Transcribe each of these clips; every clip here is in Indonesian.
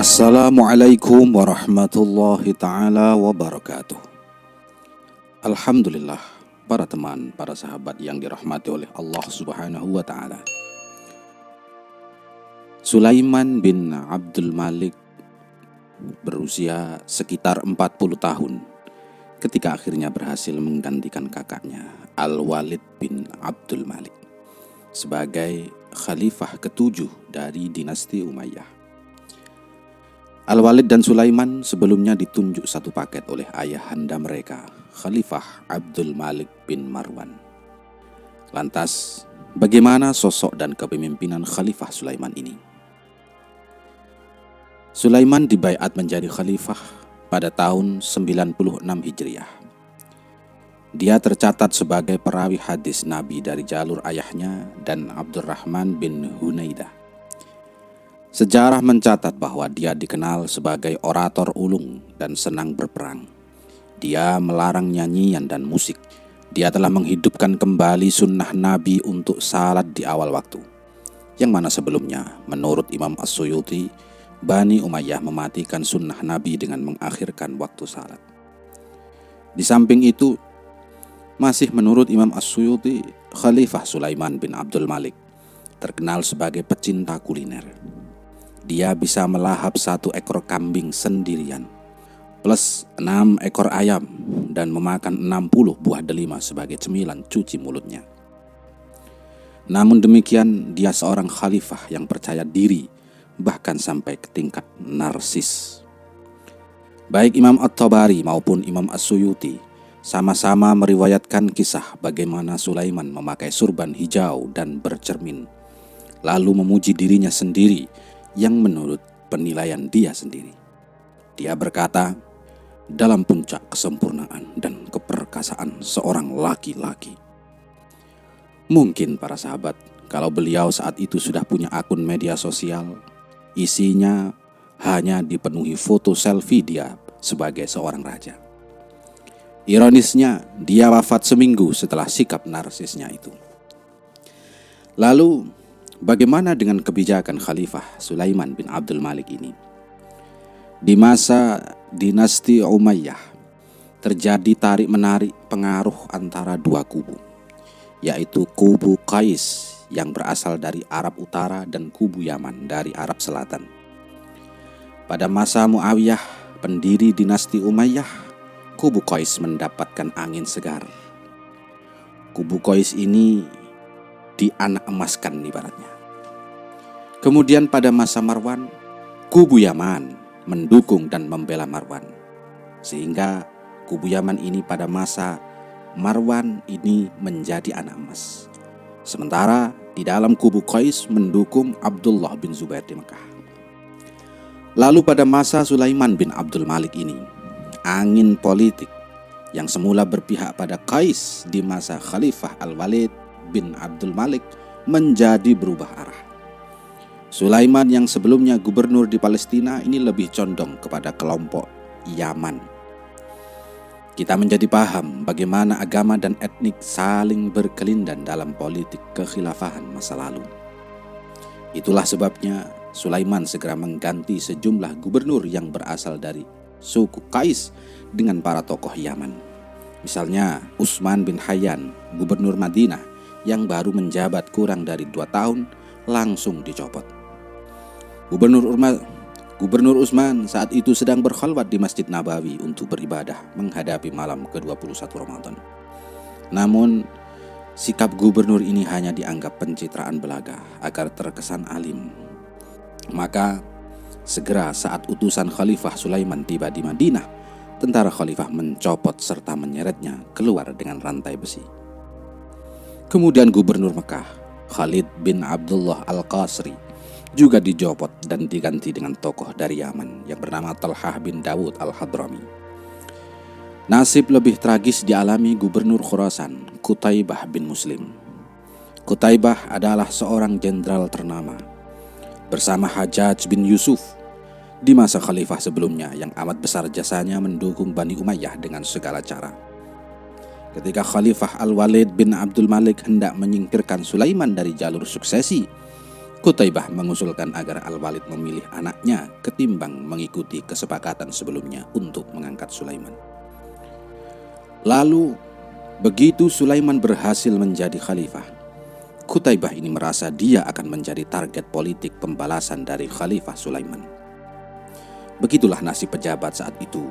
Assalamualaikum warahmatullahi ta'ala wabarakatuh. Alhamdulillah, para teman, para sahabat yang dirahmati oleh Allah subhanahu wa ta'ala. Sulaiman bin Abdul Malik berusia sekitar 40 tahun ketika akhirnya berhasil menggantikan kakaknya Al-Walid bin Abdul Malik sebagai khalifah ketujuh dari dinasti Umayyah. Al-Walid dan Sulaiman sebelumnya ditunjuk satu paket oleh ayahanda mereka, Khalifah Abdul Malik bin Marwan. Lantas, bagaimana sosok dan kepemimpinan Khalifah Sulaiman ini? Sulaiman dibaiat menjadi khalifah pada tahun 96 Hijriah. Dia tercatat sebagai perawi hadis Nabi dari jalur ayahnya dan Abdurrahman bin Hunaidah. Sejarah mencatat bahwa dia dikenal sebagai orator ulung dan senang berperang. Dia melarang nyanyian dan musik. Dia telah menghidupkan kembali sunnah Nabi untuk salat di awal waktu, yang mana sebelumnya, menurut Imam As-Suyuti, Bani Umayyah mematikan sunnah Nabi dengan mengakhirkan waktu salat. Di samping itu, masih menurut Imam As-Suyuti, Khalifah Sulaiman bin Abdul Malik terkenal sebagai pecinta kuliner. Dia bisa melahap 1 ekor kambing sendirian, plus 6 ekor ayam, dan memakan 60 buah delima sebagai cemilan cuci mulutnya. Namun demikian, dia seorang khalifah yang percaya diri, bahkan sampai ke tingkat narsis. Baik Imam At-Tabari maupun Imam As-Suyuti sama-sama meriwayatkan kisah bagaimana Sulaiman memakai surban hijau dan bercermin, lalu memuji dirinya sendiri yang menurut penilaian dia sendiri. Dia berkata, dalam puncak kesempurnaan dan keperkasaan seorang laki-laki. Mungkin para sahabat, kalau beliau saat itu sudah punya akun media sosial, isinya hanya dipenuhi foto selfie dia sebagai seorang raja. Ironisnya, dia wafat seminggu setelah sikap narsisnya itu. Lalu, bagaimana dengan kebijakan Khalifah Sulaiman bin Abdul Malik ini? Di masa dinasti Umayyah terjadi tarik-menarik pengaruh antara dua kubu, yaitu kubu Qais yang berasal dari Arab Utara dan kubu Yaman dari Arab Selatan. Pada masa Muawiyah, pendiri dinasti Umayyah, kubu Qais mendapatkan angin segar. Kubu Qais ini dianak emaskan ibaratnya. Kemudian pada masa Marwan, kubu Yaman mendukung dan membela Marwan, sehingga kubu Yaman ini pada masa Marwan ini menjadi anak emas. Sementara di dalam kubu Qais mendukung Abdullah bin Zubair di Mekah. Lalu pada masa Sulaiman bin Abdul Malik ini, angin politik yang semula berpihak pada Qais di masa Khalifah Al-Walid bin Abdul Malik menjadi berubah arah. Sulaiman yang sebelumnya gubernur di Palestina ini lebih condong kepada kelompok Yaman. Kita menjadi paham bagaimana agama dan etnik saling berkelindan dalam politik kekhilafahan masa lalu. Itulah sebabnya Sulaiman segera mengganti sejumlah gubernur yang berasal dari suku Qais dengan para tokoh Yaman. Misalnya Utsman bin Hayyan, gubernur Madinah yang baru menjabat kurang dari 2 tahun, langsung dicopot. Gubernur Utsman saat itu sedang berkhalwat di Masjid Nabawi untuk beribadah menghadapi malam ke-21 Ramadan. Namun, sikap gubernur ini hanya dianggap pencitraan belaga agar terkesan alim. Maka, segera saat utusan Khalifah Sulaiman tiba di Madinah, tentara Khalifah mencopot serta menyeretnya keluar dengan rantai besi. Kemudian gubernur Mekah, Khalid bin Abdullah Al-Qasri, juga dicopot dan diganti dengan tokoh dari Yaman yang bernama Talhah bin Dawud Al-Hadrami. Nasib lebih tragis dialami gubernur Khurasan, Qutaibah bin Muslim. Qutaibah adalah seorang jenderal ternama bersama Hajjaj bin Yusuf di masa khalifah sebelumnya yang amat besar jasanya mendukung Bani Umayyah dengan segala cara. Ketika Khalifah Al-Walid bin Abdul Malik hendak menyingkirkan Sulaiman dari jalur suksesi, Qutaibah mengusulkan agar Al-Walid memilih anaknya ketimbang mengikuti kesepakatan sebelumnya untuk mengangkat Sulaiman. Lalu, begitu Sulaiman berhasil menjadi khalifah, Qutaibah ini merasa dia akan menjadi target politik pembalasan dari Khalifah Sulaiman. Begitulah nasib pejabat saat itu,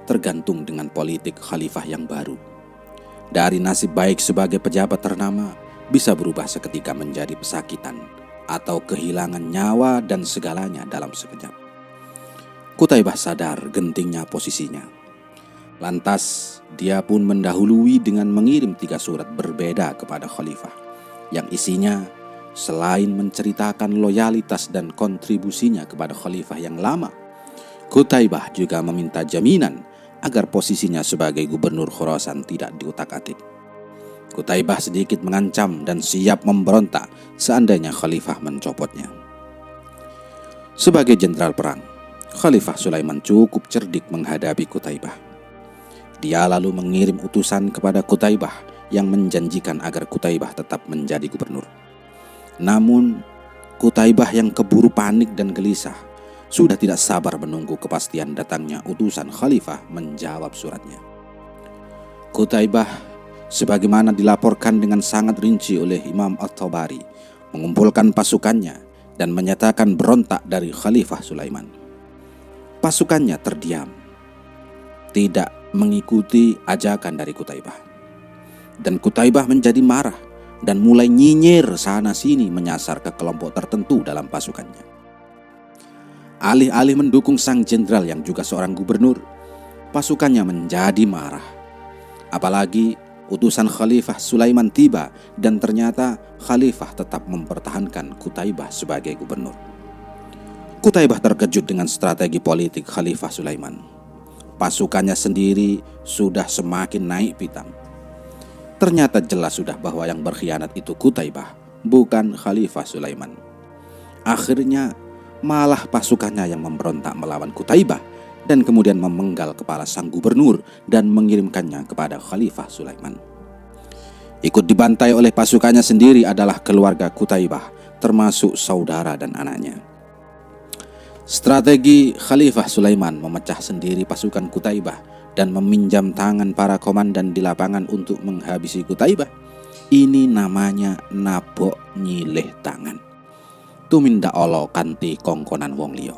tergantung dengan politik khalifah yang baru. Dari nasib baik sebagai pejabat ternama bisa berubah seketika menjadi pesakitan atau kehilangan nyawa dan segalanya dalam sekejap. Qutaibah sadar gentingnya posisinya. Lantas dia pun mendahului dengan mengirim 3 surat berbeda kepada khalifah, yang isinya selain menceritakan loyalitas dan kontribusinya kepada khalifah yang lama, Qutaibah juga meminta jaminan agar posisinya sebagai gubernur Khurasan tidak diutak-atik. Qutaibah sedikit mengancam dan siap memberontak seandainya khalifah mencopotnya. Sebagai jenderal perang, Khalifah Sulaiman cukup cerdik menghadapi Qutaibah. Dia lalu mengirim utusan kepada Qutaibah yang menjanjikan agar Qutaibah tetap menjadi gubernur. Namun, Qutaibah yang keburu panik dan gelisah sudah tidak sabar menunggu kepastian datangnya utusan khalifah menjawab suratnya. Qutaibah, sebagaimana dilaporkan dengan sangat rinci oleh Imam At-Tabari, mengumpulkan pasukannya dan menyatakan berontak dari Khalifah Sulaiman. Pasukannya terdiam, tidak mengikuti ajakan dari Qutaibah. Dan Qutaibah menjadi marah dan mulai nyinyir sana-sini menyasar ke kelompok tertentu dalam pasukannya. Alih-alih mendukung sang jenderal yang juga seorang gubernur, pasukannya menjadi marah. Apalagi utusan Khalifah Sulaiman tiba dan ternyata Khalifah tetap mempertahankan Qutaibah sebagai gubernur. Qutaibah terkejut dengan strategi politik Khalifah Sulaiman. Pasukannya sendiri sudah semakin naik pitam. Ternyata jelas sudah bahwa yang berkhianat itu Qutaibah, bukan Khalifah Sulaiman. Akhirnya malah pasukannya yang memberontak melawan Qutaibah dan kemudian memenggal kepala sang gubernur dan mengirimkannya kepada Khalifah Sulaiman. Ikut dibantai oleh pasukannya sendiri adalah keluarga Qutaibah, termasuk saudara dan anaknya. Strategi Khalifah Sulaiman memecah sendiri pasukan Qutaibah dan meminjam tangan para komandan di lapangan untuk menghabisi Qutaibah. Ini namanya nabok nyilih tangan. Tumindak olo kanti kongkonan wong liya.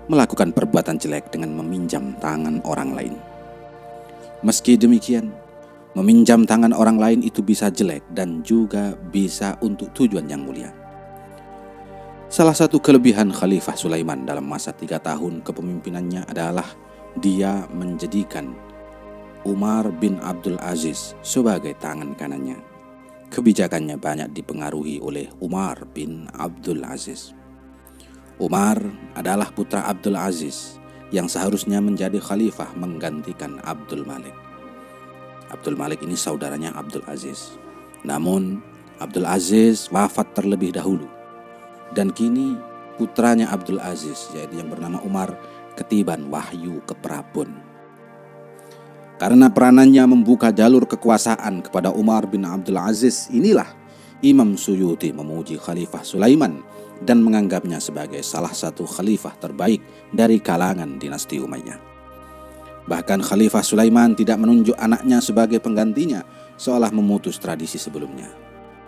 Melakukan perbuatan jelek dengan meminjam tangan orang lain. Meski demikian, meminjam tangan orang lain itu bisa jelek dan juga bisa untuk tujuan yang mulia. Salah satu kelebihan Khalifah Sulaiman dalam masa 3 tahun kepemimpinannya adalah dia menjadikan Umar bin Abdul Aziz sebagai tangan kanannya. Kebijakannya banyak dipengaruhi oleh Umar bin Abdul Aziz. Umar adalah putra Abdul Aziz yang seharusnya menjadi khalifah menggantikan Abdul Malik. Abdul Malik ini saudaranya Abdul Aziz. Namun Abdul Aziz wafat terlebih dahulu. Dan kini putranya Abdul Aziz, yaitu yang bernama Umar, ketiban wahyu ke Prabon. Karena peranannya membuka jalur kekuasaan kepada Umar bin Abdul Aziz, inilah Imam Suyuti memuji Khalifah Sulaiman dan menganggapnya sebagai salah satu khalifah terbaik dari kalangan dinasti Umayyah. Bahkan Khalifah Sulaiman tidak menunjuk anaknya sebagai penggantinya, seolah memutus tradisi sebelumnya,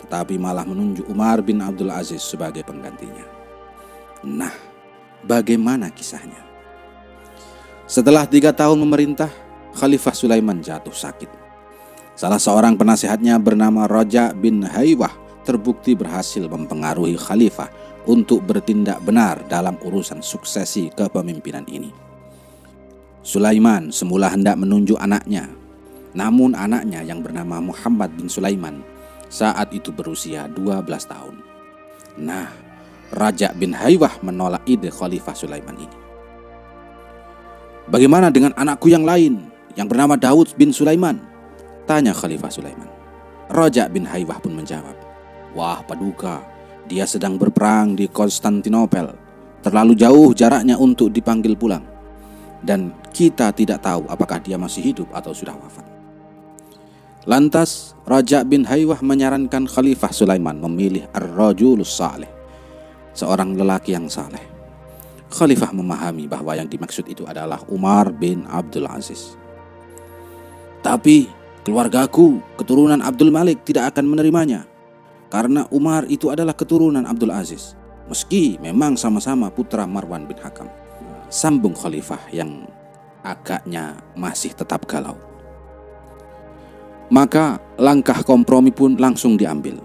tetapi malah menunjuk Umar bin Abdul Aziz sebagai penggantinya. Nah, bagaimana kisahnya? Setelah 3 tahun memerintah, Khalifah Sulaiman jatuh sakit. Salah seorang penasihatnya bernama Raja bin Haywah terbukti berhasil mempengaruhi khalifah untuk bertindak benar dalam urusan suksesi kepemimpinan ini. Sulaiman semula hendak menunjuk anaknya, namun anaknya yang bernama Muhammad bin Sulaiman saat itu berusia 12 tahun. Nah, Raja bin Haywah menolak ide Khalifah Sulaiman ini. Bagaimana dengan anakku yang lain yang bernama Daud bin Sulaiman? Tanya Khalifah Sulaiman. Raja bin Haywah pun menjawab, wah paduka, dia sedang berperang di Konstantinopel. Terlalu jauh jaraknya untuk dipanggil pulang. Dan kita tidak tahu apakah dia masih hidup atau sudah wafat. Lantas Raja bin Haywah menyarankan Khalifah Sulaiman memilih Ar-Rajulus Saleh, seorang lelaki yang saleh. Khalifah memahami bahwa yang dimaksud itu adalah Umar bin Abdul Aziz. Tapi keluargaku, keturunan Abdul Malik tidak akan menerimanya, karena Umar itu adalah keturunan Abdul Aziz, meski memang sama-sama putra Marwan bin Hakam. Sambung Khalifah yang agaknya masih tetap galau. Maka langkah kompromi pun langsung diambil.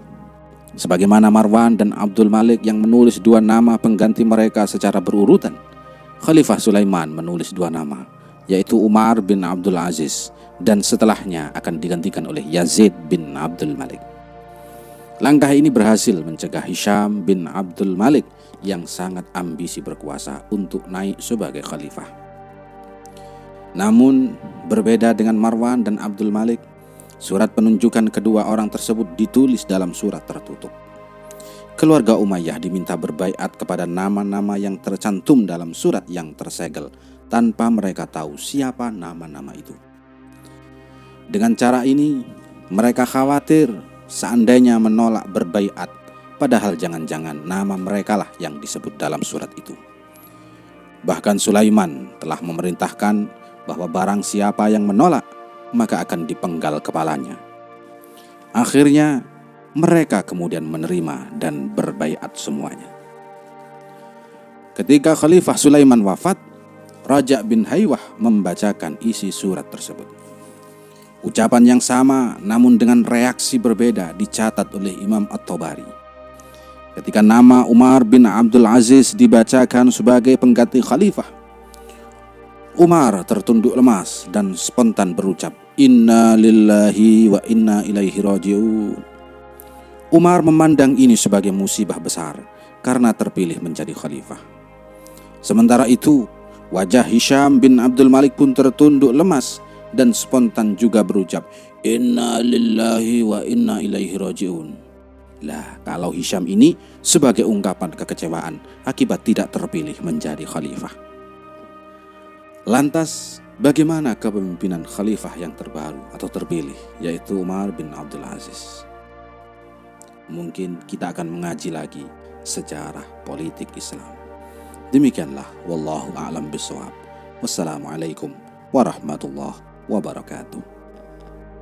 Sebagaimana Marwan dan Abdul Malik yang menulis dua nama pengganti mereka secara berurutan, Khalifah Sulaiman menulis dua nama, yaitu Umar bin Abdul Aziz, dan setelahnya akan digantikan oleh Yazid bin Abdul Malik. Langkah ini berhasil mencegah Hisham bin Abdul Malik yang sangat ambisi berkuasa untuk naik sebagai khalifah. Namun berbeda dengan Marwan dan Abdul Malik, surat penunjukan kedua orang tersebut ditulis dalam surat tertutup. Keluarga Umayyah diminta berbaiat kepada nama-nama yang tercantum dalam surat yang tersegel tanpa mereka tahu siapa nama-nama itu. Dengan cara ini, mereka khawatir seandainya menolak berbaiat, padahal jangan-jangan nama mereka lah yang disebut dalam surat itu. Bahkan Sulaiman telah memerintahkan bahwa barang siapa yang menolak, maka akan dipenggal kepalanya. Akhirnya mereka kemudian menerima dan berbaiat semuanya. Ketika Khalifah Sulaiman wafat, Raja bin Haywah membacakan isi surat tersebut. Ucapan yang sama namun dengan reaksi berbeda dicatat oleh Imam At-Tabari. Ketika nama Umar bin Abdul Aziz dibacakan sebagai pengganti khalifah, Umar tertunduk lemas dan spontan berucap, "Inna lillahi wa inna ilaihi raji'un." Umar memandang ini sebagai musibah besar karena terpilih menjadi khalifah. Sementara itu, wajah Hisham bin Abdul Malik pun tertunduk lemas dan spontan juga berucap, "Inna lillahi wa inna ilaihi raji'un." Lah, kalau Hisham ini sebagai ungkapan kekecewaan akibat tidak terpilih menjadi khalifah. Lantas, bagaimana kepemimpinan khalifah yang terbaru atau terpilih, yaitu Umar bin Abdul Aziz? Mungkin kita akan mengaji lagi sejarah politik Islam. Demikianlah, wallahu a'lam bishawab. Wassalamualaikum warahmatullahi wabarakatuh.